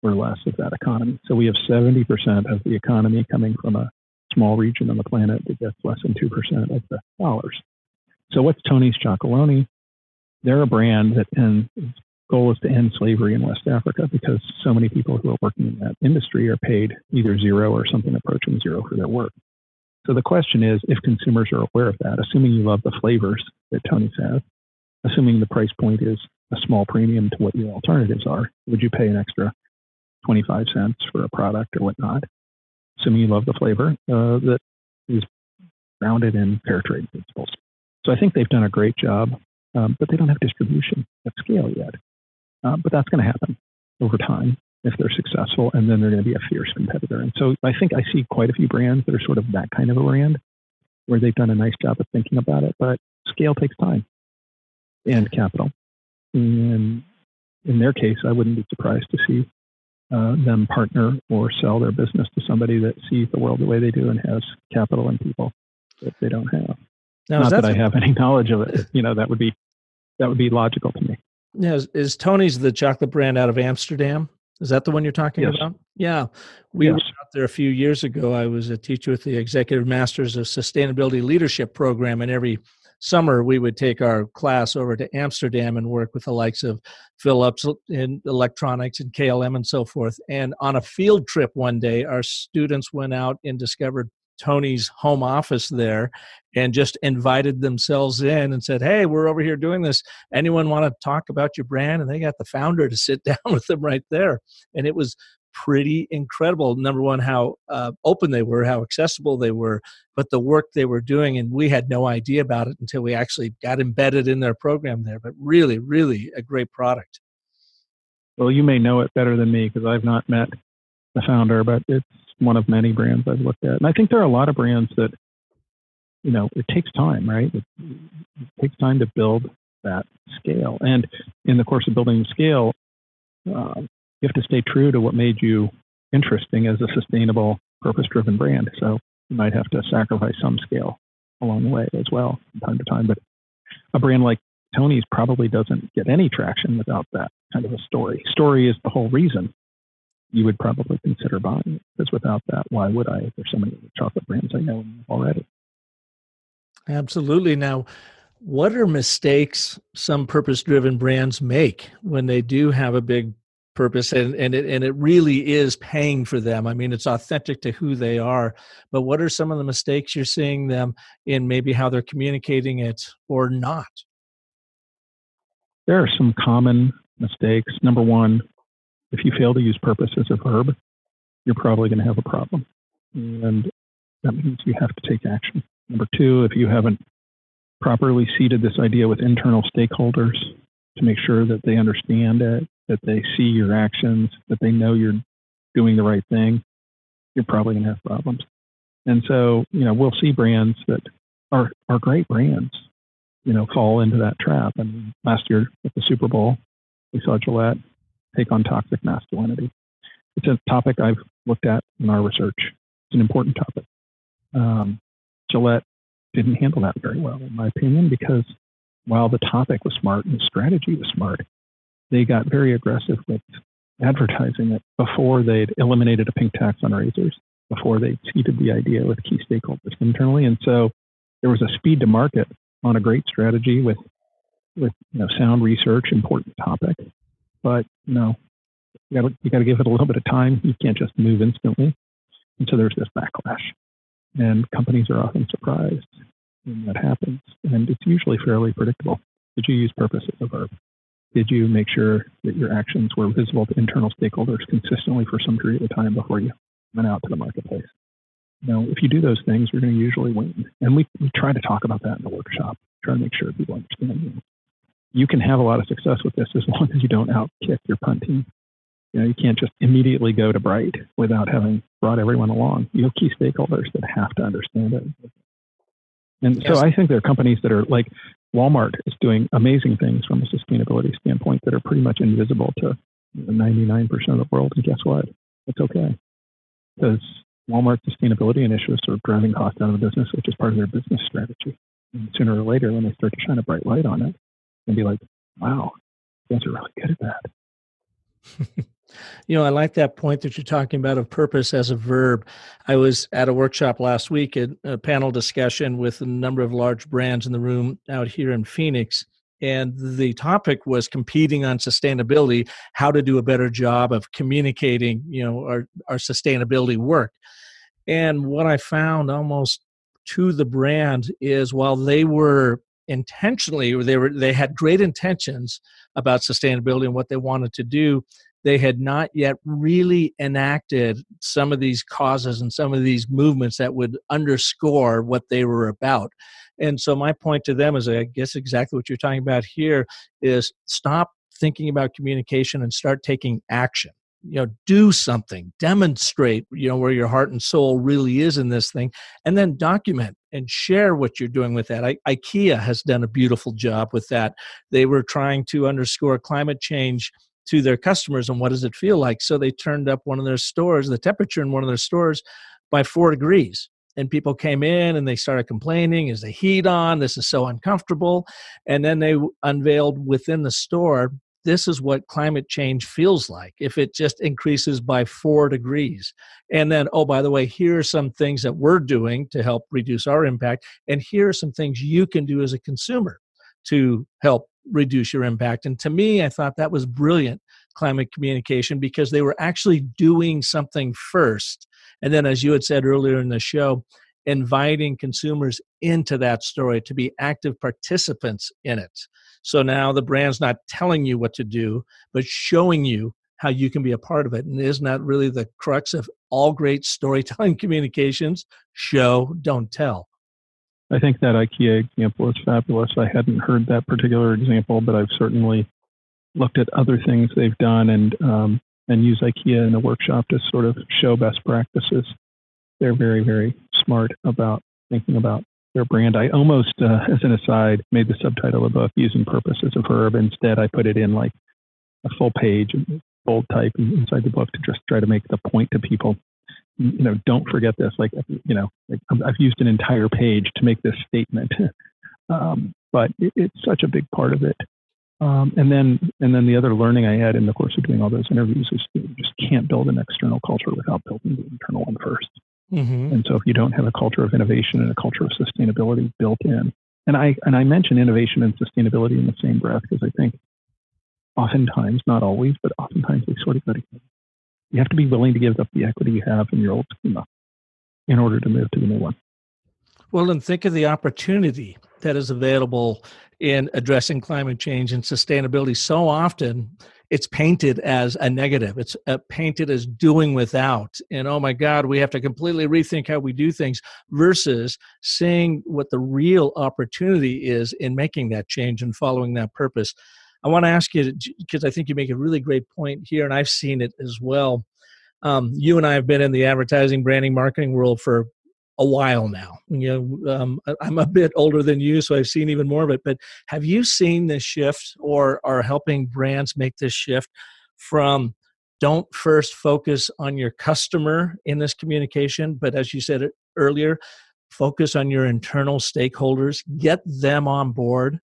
or less of that economy. So we have 70% of the economy coming from a small region on the planet that gets less than 2% of the dollars. So what's Tony's Chocolonely? They're a brand that its goal is to end slavery in West Africa, because so many people who are working in that industry are paid either zero or something approaching zero for their work. So the question is, if consumers are aware of that, assuming you love the flavors that Tony's has, assuming the price point is a small premium to what your alternatives are, would you pay an extra 25 cents for a product or whatnot? Assuming you love the flavor that is grounded in fair trade principles. So I think they've done a great job, but they don't have distribution at scale yet. But that's going to happen over time. if they're successful, and then they're going to be a fierce competitor. And so I think I see quite a few brands that are sort of that kind of a brand where they've done a nice job of thinking about it, but scale takes time and capital. And in their case, I wouldn't be surprised to see them partner or sell their business to somebody that sees the world the way they do and has capital and people that they don't have. Now, not that I have any knowledge of it. That would be logical to me. Yeah, is Tony's the chocolate brand out of Amsterdam? Is that the one you're talking Yes. about? Yeah. We were out there a few years ago. I was a teacher with the Executive Masters of Sustainability Leadership program, and every summer we would take our class over to Amsterdam and work with the likes of Philips in electronics and KLM and so forth. And on a field trip one day, our students went out and discovered Tony's home office there and just invited themselves in and said, "Hey, we're over here doing this. Anyone want to talk about your brand?" And they got the founder to sit down with them right there. And it was pretty incredible. Number one, how open they were, how accessible they were, but the work they were doing. And we had no idea about it until we actually got embedded in their program there. But really, really a great product. Well, you may know it better than me because I've not met the founder, but it's one of many brands I've looked at. And I think there are a lot of brands that, it takes time, right? It takes time to build that scale. And in the course of building the scale, you have to stay true to what made you interesting as a sustainable, purpose-driven brand. So you might have to sacrifice some scale along the way as well from time to time. But a brand like Tony's probably doesn't get any traction without that kind of a story. Story is the whole reason you would probably consider buying it, because without that, why would I? There's so many other chocolate brands I know already. Absolutely. Now, what are mistakes some purpose-driven brands make when they do have a big purpose and it really is paying for them? I mean, it's authentic to who they are, but what are some of the mistakes you're seeing them in, maybe how they're communicating it or not? There are some common mistakes. Number one, if you fail to use purpose as a verb, you're probably going to have a problem. And that means you have to take action. Number two, if you haven't properly seeded this idea with internal stakeholders to make sure that they understand it, that they see your actions, that they know you're doing the right thing, you're probably going to have problems. And so, we'll see brands that are great brands, fall into that trap. And last year at the Super Bowl, we saw Gillette take on toxic masculinity. It's a topic I've looked at in our research. It's an important topic. Gillette didn't handle that very well, in my opinion, because while the topic was smart and the strategy was smart, they got very aggressive with advertising it before they'd eliminated a pink tax on razors, before they seeded the idea with key stakeholders internally. And so there was a speed to market on a great strategy with sound research, important topic. But you got to give it a little bit of time. You can't just move instantly. And so there's this backlash. And companies are often surprised when that happens. And it's usually fairly predictable. Did you use purpose as a verb? Did you make sure that your actions were visible to internal stakeholders consistently for some period of time before you went out to the marketplace? If you do those things, you're going to usually win. And we try to talk about that in the workshop, try to make sure people understand. You can have a lot of success with this as long as you don't outkick your punt team. You can't just immediately go to Bright without having brought everyone along. You have key stakeholders that have to understand it. And so I think there are companies that are like Walmart is doing amazing things from a sustainability standpoint that are pretty much invisible to 99% of the world. And guess what? It's okay. Because Walmart's sustainability initiatives are driving costs out of the business, which is part of their business strategy. And sooner or later, when they start to shine a bright light on it, and be like, wow, you guys are really good at that. I like that point that you're talking about of purpose as a verb. I was at a workshop last week at a panel discussion with a number of large brands in the room out here in Phoenix. And the topic was competing on sustainability, how to do a better job of communicating, our sustainability work. And what I found almost to the brand is while they were intentionally, they had great intentions about sustainability and what they wanted to do, they had not yet really enacted some of these causes and some of these movements that would underscore what they were about. And so my point to them is, I guess exactly what you're talking about here, is stop thinking about communication and start taking action. do something, demonstrate, where your heart and soul really is in this thing, and then document and share what you're doing with that. IKEA has done a beautiful job with that. They were trying to underscore climate change to their customers and what does it feel like. So they turned up one of their stores, the temperature in one of their stores by 4 degrees. And people came in and they started complaining, is the heat on? This is so uncomfortable. And then they unveiled within the store, this is what climate change feels like if it just increases by 4 degrees. And then, oh, by the way, here are some things that we're doing to help reduce our impact. And here are some things you can do as a consumer to help reduce your impact. And to me, I thought that was brilliant climate communication because they were actually doing something first. And then, as you had said earlier in the show, inviting consumers into that story to be active participants in it. So now the brand's not telling you what to do, but showing you how you can be a part of it. And isn't that really the crux of all great storytelling communications? Show, don't tell. I think that IKEA example is fabulous. I hadn't heard that particular example, but I've certainly looked at other things they've done and use IKEA in the workshop to sort of show best practices. They're very, very smart about thinking about their brand. I almost, as an aside, made the subtitle of the book using purpose as a verb. Instead, I put it in like a full page, bold type inside the book to just try to make the point to people. Don't forget this. I've used an entire page to make this statement, but it's such a big part of it. And then the other learning I had in the course of doing all those interviews is you just can't build an external culture without building the internal one first. Mm-hmm. And so if you don't have a culture of innovation and a culture of sustainability built in, and I mention innovation and sustainability in the same breath because I think oftentimes, not always, but oftentimes they sort of go together. You have to be willing to give up the equity you have in your old schema in order to move to the new one. Well, and think of the opportunity that is available in addressing climate change and sustainability. So often it's painted as a negative. It's painted as doing without. And oh my God, we have to completely rethink how we do things versus seeing what the real opportunity is in making that change and following that purpose. I want to ask you, because I think you make a really great point here, and I've seen it as well. You and I have been in the advertising, branding, marketing world for a while now. I'm a bit older than you, so I've seen even more of it. But have you seen this shift or are helping brands make this shift from don't first focus on your customer in this communication, but as you said earlier, focus on your internal stakeholders, get them on board,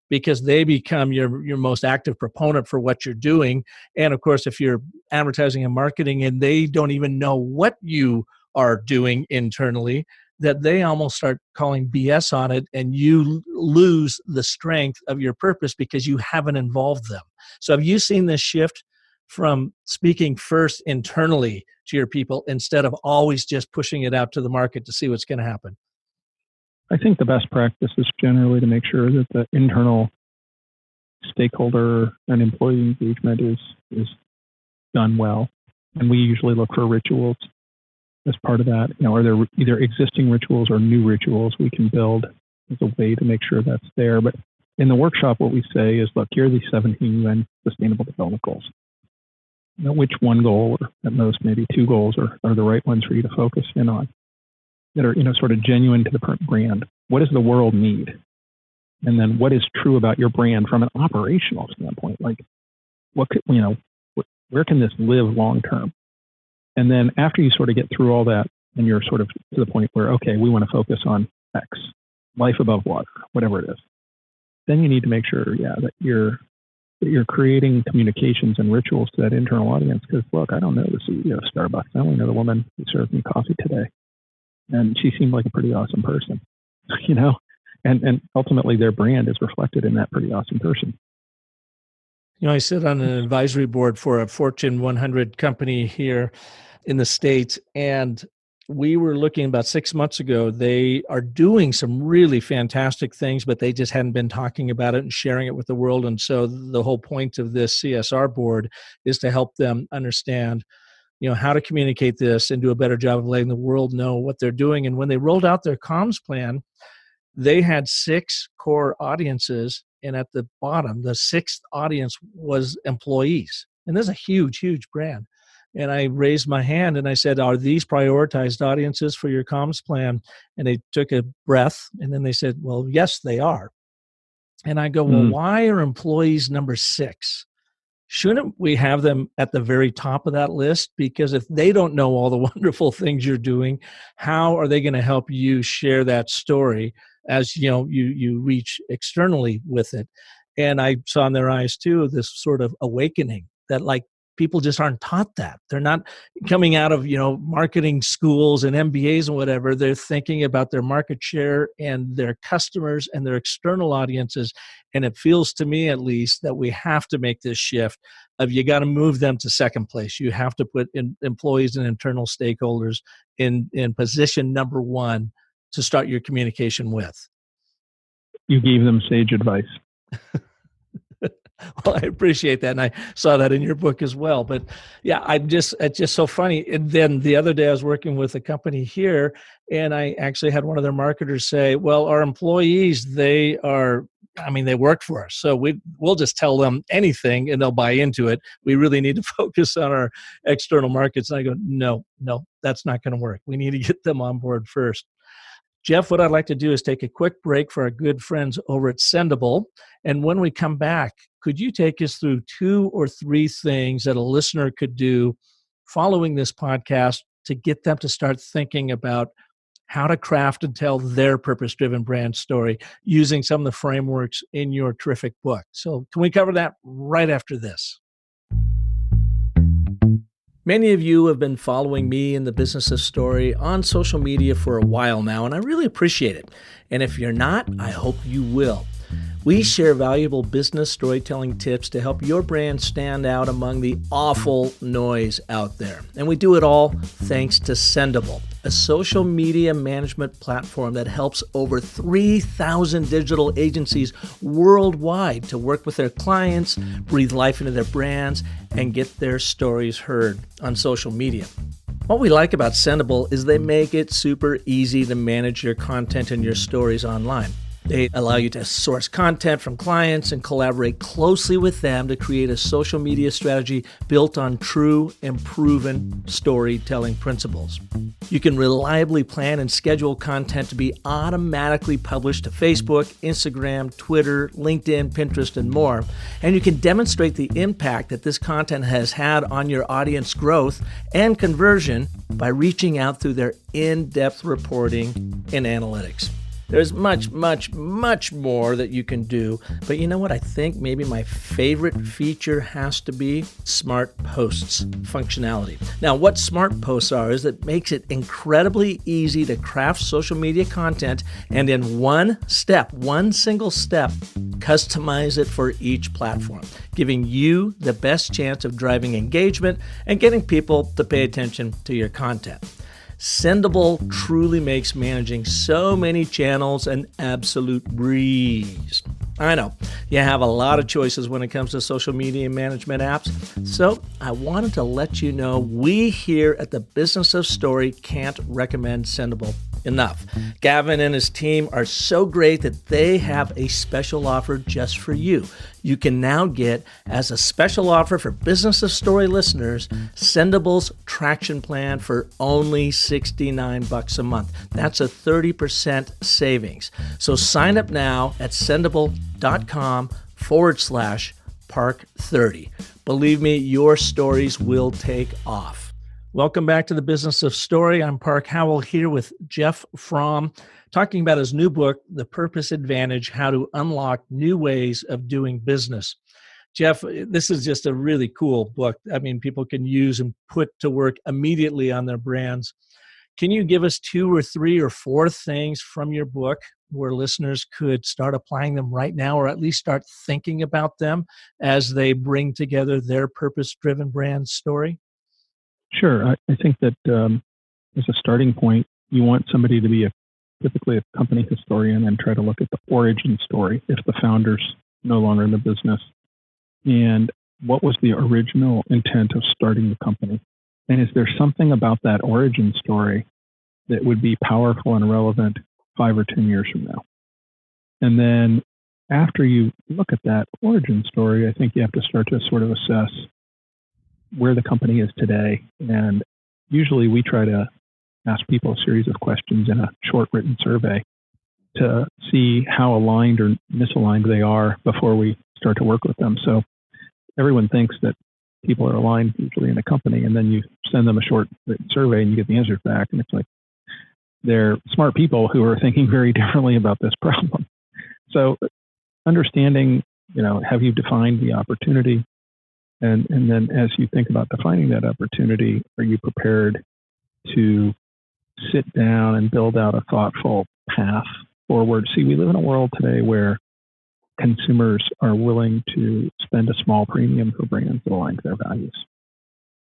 because they become your most active proponent for what you're doing. And of course, if you're advertising and marketing and they don't even know what you are doing internally, that they almost start calling BS on it and you lose the strength of your purpose because you haven't involved them. So have you seen this shift from speaking first internally to your people instead of always just pushing it out to the market to see what's going to happen? I think the best practice is generally to make sure that the internal stakeholder and employee engagement is done well. And we usually look for rituals as part of that. Are there either existing rituals or new rituals we can build as a way to make sure that's there? But in the workshop, what we say is, look, here are the 17 UN Sustainable Development Goals. Which one goal, or at most maybe 2 goals, are the right ones for you to focus in on that are sort of genuine to the brand? What does the world need? And then what is true about your brand from an operational standpoint? Like, what could, where can this live long term? And then after you sort of get through all that and you're sort of to the point where, okay, we want to focus on X, life above water, whatever it is, then you need to make sure, that you're creating communications and rituals to that internal audience. Because look, I don't know the CEO of Starbucks. I only know the woman who served me coffee today. And she seemed like a pretty awesome person, and ultimately their brand is reflected in that pretty awesome person. I sit on an advisory board for a Fortune 100 company here in the States, and we were looking about 6 months ago. They are doing some really fantastic things, but they just hadn't been talking about it and sharing it with the world. And so the whole point of this CSR board is to help them understand how to communicate this and do a better job of letting the world know what they're doing. And when they rolled out their comms plan, they had 6 core audiences. And at the bottom, the 6th audience was employees. And this is a huge, huge brand. And I raised my hand and I said, are these prioritized audiences for your comms plan? And they took a breath and then they said, well, yes, they are. And I go, well, why are employees number 6? Shouldn't we have them at the very top of that list? Because if they don't know all the wonderful things you're doing, how are they going to help you share that story as you reach externally with it? And I saw in their eyes too this sort of awakening that people just aren't taught that. They're not coming out of marketing schools and MBAs and whatever. They're thinking about their market share and their customers and their external audiences. And it feels to me, at least, that we have to make this shift of you got to move them to second place. You have to put employees and internal stakeholders in position number 1 to start your communication with. You gave them sage advice. Well, I appreciate that. And I saw that in your book as well. But yeah, it's just so funny. And then the other day I was working with a company here and I actually had one of their marketers say, well, our employees, they work for us. So we'll just tell them anything and they'll buy into it. We really need to focus on our external markets. And I go, no, that's not going to work. We need to get them on board first. Jeff, what I'd like to do is take a quick break for our good friends over at Sendable. And when we come back, could you take us through 2 or 3 things that a listener could do following this podcast to get them to start thinking about how to craft and tell their purpose-driven brand story using some of the frameworks in your terrific book? So can we cover that right after this? Many of you have been following me in the business of story on social media for a while now, and I really appreciate it. And if you're not, I hope you will. We share valuable business storytelling tips to help your brand stand out among the awful noise out there. And we do it all thanks to Sendable, a social media management platform that helps over 3,000 digital agencies worldwide to work with their clients, breathe life into their brands, and get their stories heard on social media. What we like about Sendable is they make it super easy to manage your content and your stories online. They allow you to source content from clients and collaborate closely with them to create a social media strategy built on true and proven storytelling principles. You can reliably plan and schedule content to be automatically published to Facebook, Instagram, Twitter, LinkedIn, Pinterest, and more. And you can demonstrate the impact that this content has had on your audience growth and conversion by reaching out through their in-depth reporting and analytics. There's much, much, much more that you can do. But you know what? I think maybe my favorite feature has to be Smart Posts functionality. Now, what Smart Posts are is it makes it incredibly easy to craft social media content and in one single step, customize it for each platform, giving you the best chance of driving engagement and getting people to pay attention to your content. Sendable truly makes managing so many channels an absolute breeze. I know, you have a lot of choices when it comes to social media management apps, so I wanted to let you know we here at the Business of Story can't recommend Sendable enough. Gavin and his team are so great that they have a special offer just for you. You can now get, as a special offer for Business of Story listeners, Sendable's Traction Plan for only $69 a month. That's a 30% savings. So sign up now at sendable.com/Park30. Believe me, your stories will take off. Welcome back to the Business of Story. I'm Park Howell here with Jeff Fromm, talking about his new book, The Purpose Advantage: How to Unlock New Ways of Doing Business. Jeff, this is just a really cool book. I mean, people can use and put to work immediately on their brands. Can you give us 2 or 3 or 4 things from your book where listeners could start applying them right now, or at least start thinking about them as they bring together their purpose-driven brand story? Sure. I think that as a starting point, you want somebody to be typically a company historian and try to look at the origin story if the founder's no longer in the business. And what was the original intent of starting the company? And is there something about that origin story that would be powerful and relevant 5 or 10 years from now? And then after you look at that origin story, I think you have to start to sort of assess where the company is today. And usually we try to ask people a series of questions in a short written survey to see how aligned or misaligned they are before we start to work with them. So everyone thinks that people are aligned usually in a company, and then you send them a short written survey and you get the answers back, and it's like they're smart people who are thinking very differently about this problem. So understanding, have you defined the opportunity? And then as you think about defining that opportunity, are you prepared to sit down and build out a thoughtful path forward? See, we live in a world today where consumers are willing to spend a small premium for brands that align to their values.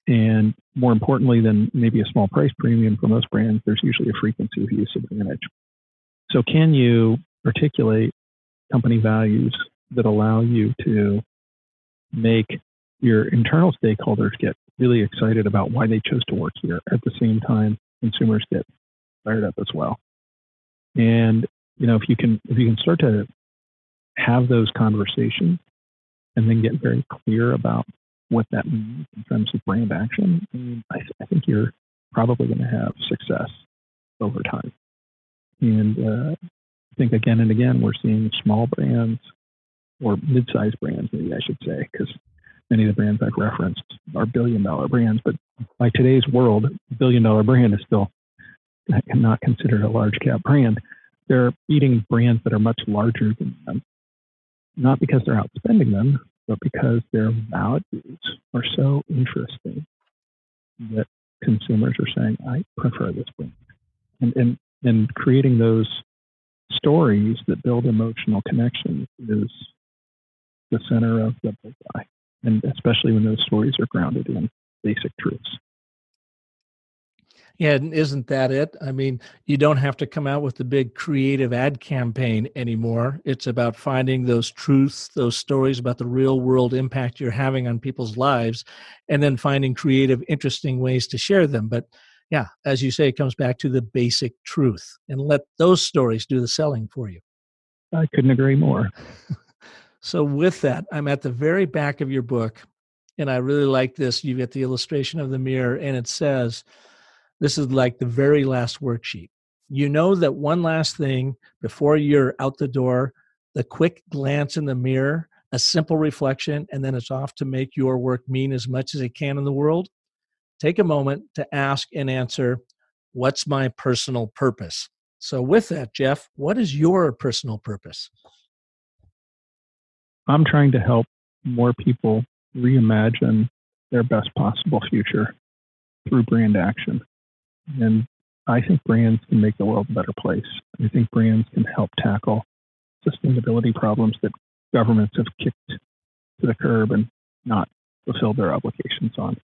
And more importantly than maybe a small price premium for most brands, there's usually a frequency of use advantage. So can you articulate company values that allow you to make your internal stakeholders get really excited about why they chose to work here? At the same time, consumers get fired up as well. And if you can start to have those conversations and then get very clear about what that means in terms of brand action, I think you're probably going to have success over time. And I think again and again we're seeing small brands, or mid-sized brands, maybe I should say, because many of the brands I've referenced are billion-dollar brands. But by today's world, a billion-dollar brand is still not considered a large-cap brand. They're beating brands that are much larger than them, not because they're outspending them, but because their values are so interesting that consumers are saying, I prefer this brand. And creating those stories that build emotional connections is the center of the bullseye, and especially when those stories are grounded in basic truths. Yeah, and isn't that it? I mean, you don't have to come out with the big creative ad campaign anymore. It's about finding those truths, those stories about the real world impact you're having on people's lives, and then finding creative, interesting ways to share them. But yeah, as you say, it comes back to the basic truth, and let those stories do the selling for you. I couldn't agree more. So with that, I'm at the very back of your book, and I really like this. You've got the illustration of the mirror, and it says, this is like the very last worksheet. You know that one last thing before you're out the door, the quick glance in the mirror, a simple reflection, and then it's off to make your work mean as much as it can in the world. Take a moment to ask and answer, what's my personal purpose? So with that, Jeff, what is your personal purpose? I'm trying to help more people reimagine their best possible future through brand action. And I think brands can make the world a better place. I think brands can help tackle sustainability problems that governments have kicked to the curb and not fulfilled their obligations on,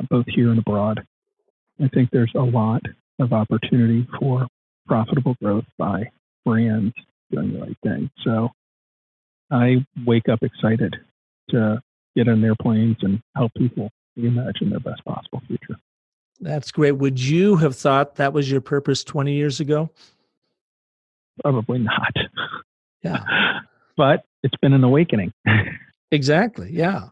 both here and abroad. I think there's a lot of opportunity for profitable growth by brands doing the right thing. So I wake up excited to get on airplanes and help people reimagine their best possible future. That's great. Would you have thought that was your purpose 20 years ago? Probably not. Yeah. But it's been an awakening. Exactly. Yeah.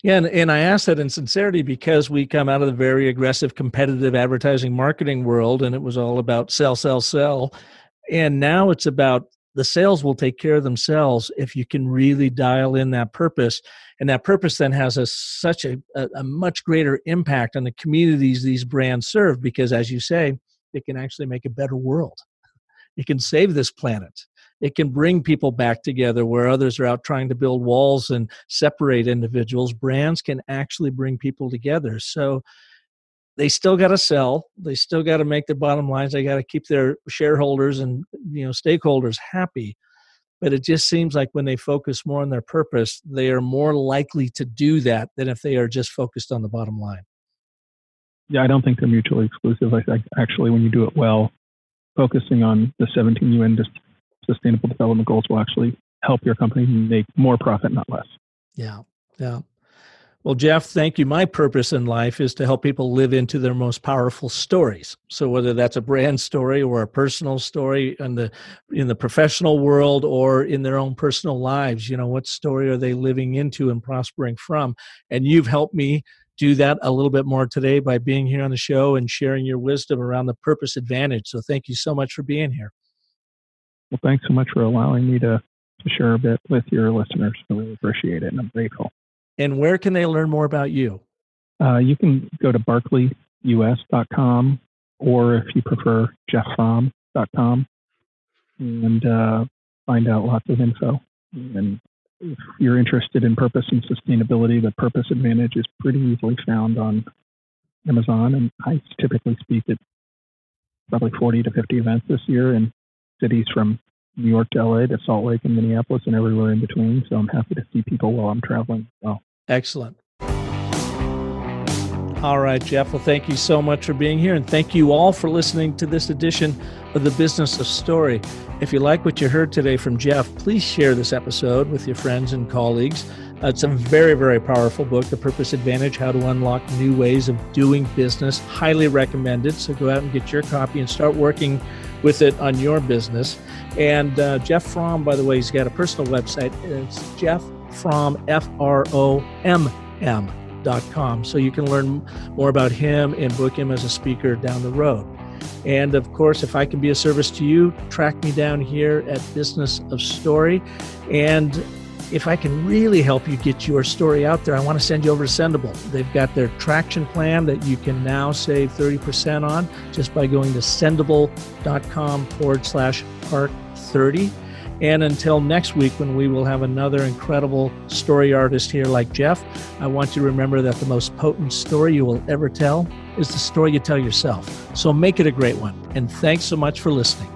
Yeah. And I ask that in sincerity because we come out of the very aggressive competitive advertising marketing world, and it was all about sell, sell, sell. And now it's about the sales will take care of themselves if you can really dial in that purpose. And that purpose then has such a much greater impact on the communities these brands serve, because as you say, it can actually make a better world. It can save this planet. It can bring people back together where others are out trying to build walls and separate individuals. Brands can actually bring people together. So they still got to sell. They still got to make their bottom lines. They got to keep their shareholders and stakeholders happy. But it just seems like when they focus more on their purpose, they are more likely to do that than if they are just focused on the bottom line. Yeah, I don't think they're mutually exclusive. I think actually when you do it well, focusing on the 17 UN Sustainable Development Goals will actually help your company make more profit, not less. Yeah, yeah. Well, Jeff, thank you. My purpose in life is to help people live into their most powerful stories. So whether that's a brand story or a personal story in the professional world or in their own personal lives, what story are they living into and prospering from? And you've helped me do that a little bit more today by being here on the show and sharing your wisdom around the purpose advantage. So thank you so much for being here. Well, thanks so much for allowing me to share a bit with your listeners. I really appreciate it, and I'm grateful. And where can they learn more about you? You can go to barclayus.com, or if you prefer, jefffromm.com, and find out lots of info. And if you're interested in purpose and sustainability, the Purpose Advantage is pretty easily found on Amazon. And I typically speak at probably 40 to 50 events this year in cities from New York to LA to Salt Lake and Minneapolis and everywhere in between. So I'm happy to see people while I'm traveling as well. Excellent. All right, Jeff. Well, thank you so much for being here. And thank you all for listening to this edition of The Business of Story. If you like what you heard today from Jeff, please share this episode with your friends and colleagues. It's a very, very powerful book, The Purpose Advantage, How to Unlock New Ways of Doing Business. Highly recommended. So go out and get your copy and start working with it on your business. And Jeff Fromm, by the way, he's got a personal website. It's Jeff Fromm, FROMM.com. So you can learn more about him and book him as a speaker down the road. And of course, if I can be of service to you, track me down here at Business of Story. And if I can really help you get your story out there, I want to send you over to Sendable. They've got their traction plan that you can now save 30% on just by going to sendable.com/park30. And until next week, when we will have another incredible story artist here like Jeff, I want you to remember that the most potent story you will ever tell is the story you tell yourself. So make it a great one. And thanks so much for listening.